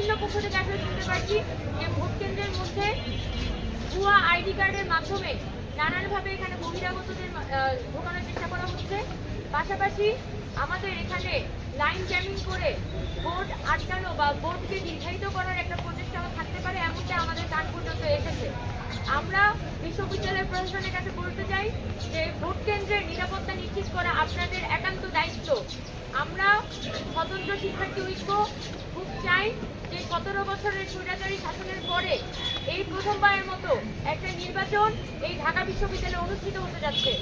বিভিন্ন পক্ষ থেকে আসলে শুনতে পাচ্ছি যে ভোট কেন্দ্রের মধ্যে ভুয়া আইডি কার্ডের মাধ্যমে নানানভাবে এখানে বহিরাগতদের ঢোকানোর চেষ্টা করা হচ্ছে। পাশাপাশি আমাদের এখানে লাইন জ্যামিং করে ভোট আটকানো বা ভোটকে নির্ধারিত করার একটা প্রচেষ্টাও থাকতে পারে, এমনটা আমাদের কান পর্যন্ত এসেছে। আমরা বিশ্ববিদ্যালয় প্রশাসনের কাছে বলতে চাই যে ভোট কেন্দ্রের নিরাপত্তা নিশ্চিত করা আপনাদের একান্ত দায়িত্ব। আমরা স্বতন্ত্র শিক্ষার্থী ঐক্য খুব চাই যে 17 বছরের স্বৈরাচারী শাসনের পরে এই প্রথমবারের মতো একটা নির্বাচন এই ঢাকা বিশ্ববিদ্যালয়ে অনুষ্ঠিত হতে যাচ্ছে।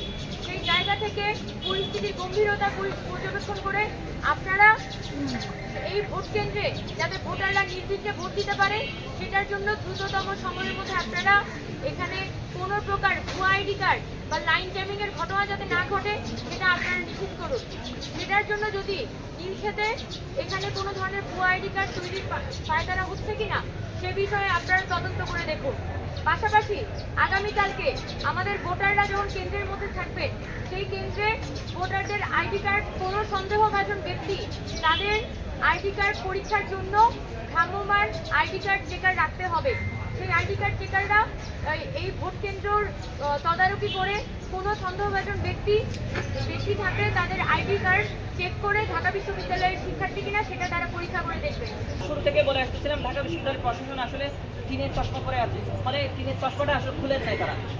সেই জায়গা থেকে পরিস্থিতির গম্ভীরতা পর্যবেক্ষণ করে আপনারা এই ভোট কেন্দ্রে যাতে ভোটাররা নির্বিঘ্নে ভোট দিতে পারে সেটার জন্য দ্রুততম সময়ের মধ্যে আপনারা এখানে কোনো প্রকার ভুয়া আইডি কার্ড বা লাইন জ্যামিং এর ঘটনা যাতে না ঘটে সেটা আপনারা নিশ্চিত করুন। সেটার জন্য যদি নীলক্ষেতে এখানে কোনো ধরনের ভুয়া আইডি কার্ড তৈরির পায়তারা হচ্ছে কিনা সে বিষয়ে আপনারা তদন্ত করে দেখুন। পাশাপাশি আগামীকালকে আমাদের ভোটাররা যখন কেন্দ্রের মধ্যে থাকবে সেই কেন্দ্রে ভোটারদের আইডি কার্ড কোনো সন্দেহভাজন ব্যক্তি তাদের আইডি কার্ড পরীক্ষার জন্য ভ্রাম্যমাণ আইডি কার্ড চেকার রাখতে হবে। সেই আইডি কার্ড চেকাররা এই ভোট কেন্দ্রর তদারকি করে কোনো সন্দেহভাজন ব্যক্তি থাকলে তাদের আইডি কার্ড চেক করে ঢাকা বিশ্ববিদ্যালয়ের শিক্ষার্থী কিনা সেটা তারা পরীক্ষা করে দেখবে। শুরু থেকে বলে আসতেছিলাম ঢাকা বিশ্ববিদ্যালয়ের প্রশাসন আসলে টিনের চশমা পরে আছে, ফলে টিনের চশমাটা আসলে খুলে নেয়,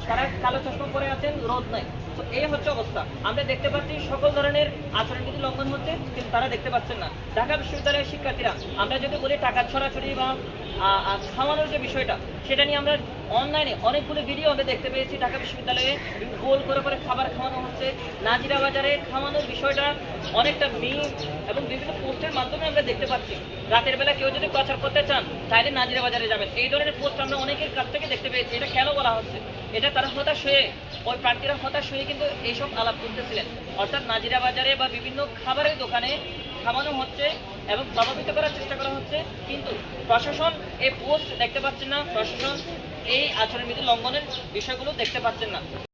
তারা কালো চশমা পরে আছেন, রোদ নাই। তো এই হচ্ছে অবস্থা। আমরা দেখতে পাচ্ছি সকল ধরনের আচরণবিধি লঙ্ঘন হচ্ছে, কিন্তু তারা দেখতে পাচ্ছেন না। ঢাকা বিশ্ববিদ্যালয়ের শিক্ষার্থীরা আমরা যদি বলি টাকা ছড়াছড়ি বা খাওয়ানোর যে বিষয়টা সেটা নিয়ে আমরা অনলাইনে অনেকগুলো ভিডিও আমরা দেখতে পেয়েছি। ঢাকা বিশ্ববিদ্যালয়ে গোল করে করে খাবার খাওয়ানো হচ্ছে, নাজিরা বাজারে খাওয়ানোর বিষয়টা অনেকটা মিম এবং বিভিন্ন পোস্টের মাধ্যমে আমরা দেখতে পাচ্ছি। রাতের বেলা কেউ যদি প্রচার করতে চান তাহলে নাজিরা বাজারে যাবেন, এই ধরনের পোস্ট আমরা অনেকের কাছ থেকে দেখতে পেয়েছি। এটা কেন বলা হচ্ছে? এটা তারা হতাশ হয়ে, ওই প্রার্থীরা হতাশ হয়ে কিন্তু এইসব আলাপ করতেছিলেন। অর্থাৎ নাজিরা বাজারে বা বিভিন্ন খাবারের দোকানে খাওয়ানো হচ্ছে এবং প্রভাবিত করার চেষ্টা করা হচ্ছে, কিন্তু প্রশাসন এই পোস্ট দেখতে পাচ্ছেন না, প্রশাসন এই আচরণবিধি লঙ্ঘনের বিষয়গুলো দেখতে পাচ্ছেন না।